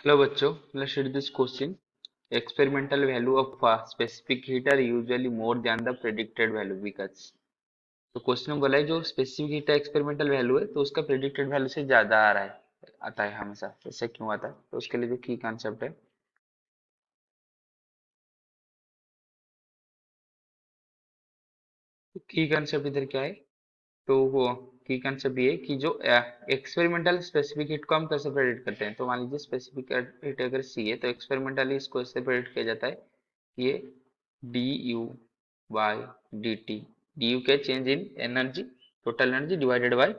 Hello बच्चों, let's read this question. Experimental value of a specific heat are usually more than the predicted value because तो question में बोला है जो specific heat का experimental value है तो उसका प्रेडिक्टेड वैल्यू से ज्यादा आ रहा है आता है हमेशा। ऐसा क्यों आता है? तो उसके लिए जो की कॉन्सेप्ट है, तो की कॉन्सेप्ट इधर क्या है? तो वो की कॉन्सेप्ट ये है कि जो एक्सपेरिमेंटल स्पेसिफिक हीट को हम कैसे प्रेडिक्ट करते हैं। तो मान लीजिए स्पेसिफिक हीट अगर सी है तो एक्सपेरिमेंटली इसको ऐसे प्रेडिक्ट किया जाता है कि ये D U by D T, D U क्या, change in energy, total energy divided by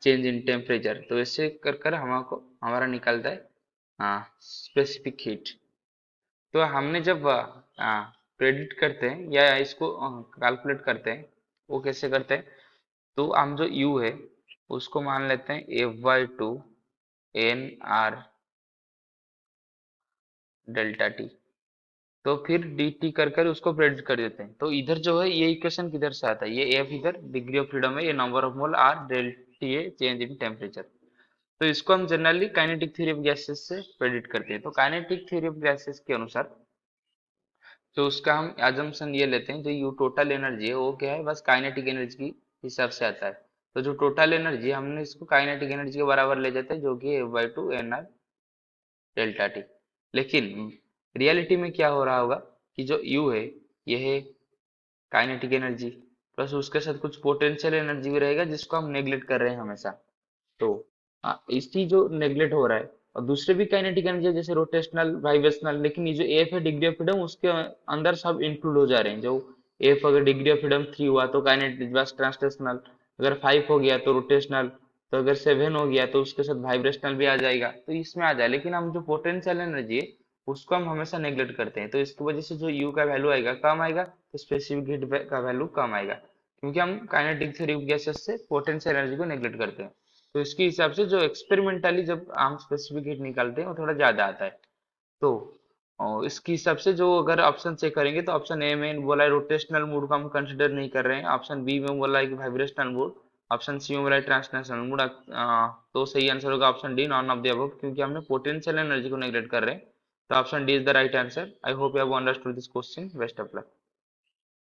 change in temperature. तो ऐसे कर कर हमको हमारा निकलता है स्पेसिफिक हीट। तो हमने जब प्रेडिक्ट करते हैं या इसको कैलकुलेट करते हैं, वो कैसे करते हैं? तो हम जो u है उसको मान लेते हैं F/2 N R delta T. तो फिर डी टी कर कर उसको प्रेडिक्ट कर देते हैं। तो इधर जो है ये इक्वेशन किधर से आता है? ये एफ इधर डिग्री ऑफ फ्रीडम है, ये number of mole, R del T है चेंज इन टेम्परेचर। तो इसको हम generally kinetic theory of gases से प्रेडिक्ट करते हैं। तो काइनेटिक थ्योरी ऑफ गैसेस के अनुसार तो उसका हम एजम्पशन ये लेते हैं, जो यू टोटल एनर्जी है वो क्या है, बस काइनेटिक एनर्जी की हिसाब से आता है। तो जो टोटल एनर्जी हमने इसको काइनेटिक एनर्जी के बराबर ले जाते हैं, जो कि F/2 N R delta T. लेकिन रियलिटी में क्या हो रहा होगा कि जो यू है ये है काइनेटिक एनर्जी प्लस उसके साथ कुछ पोटेंशियल एनर्जी भी रहेगा जिसको हम नेग्लेक्ट कर रहे हैं हमेशा। तो इसकी जो नेग्लेक्ट हो रहा है, और दूसरे भी काइनेटिक एनर्जी है जैसे रोटेशनल वाइब्रेशनल, लेकिन ये जो एफ है डिग्री ऑफ फ्रीडम उसके अंदर सब इंक्लूड हो जा रहे हैं। जो एफ अगर डिग्री ऑफ फ्रीडम 3 हुआ तो काइनेटिक बस ट्रांसलेशनल, अगर 5 हो गया तो रोटेशनल, तो अगर 7 हो गया तो उसके साथ वाइब्रेशनल भी आ जाएगा, तो इसमें आ जाए। लेकिन हम जो पोटेंशियल एनर्जी है उसको हम हमेशा नेग्लेक्ट करते हैं, तो इसकी वजह से जो यू का वैल्यू आएगा कम आएगा, तो स्पेसिफिक हीट का वैल्यू कम आएगा, क्योंकि हम काइनेटिक थ्योरी ऑफ गैसेस से पोटेंशियल एनर्जी को नेग्लेक्ट करते हैं। तो इसके हिसाब से जो एक्सपेरिमेंटली जब हम स्पेसिफिक हीट निकालते हैं वो थोड़ा ज्यादा आता है। तो इसके हिसाब से जो अगर ऑप्शन चेक करेंगे तो ऑप्शन ए में बोला है रोटेशनल मोड को हम कंसिडर नहीं कर रहे हैं, ऑप्शन बी में बोला है कि वाइब्रेशनल मोड, ऑप्शन सी में बोला है ट्रांसलेशनल मोड। तो सही आंसर होगा option D, none of the above, क्योंकि हमने पोटेंशियल एनर्जी को नेग्लेक्ट कर रहे हैं। तो option D is the right answer. I hope you have understood this question. Best of luck.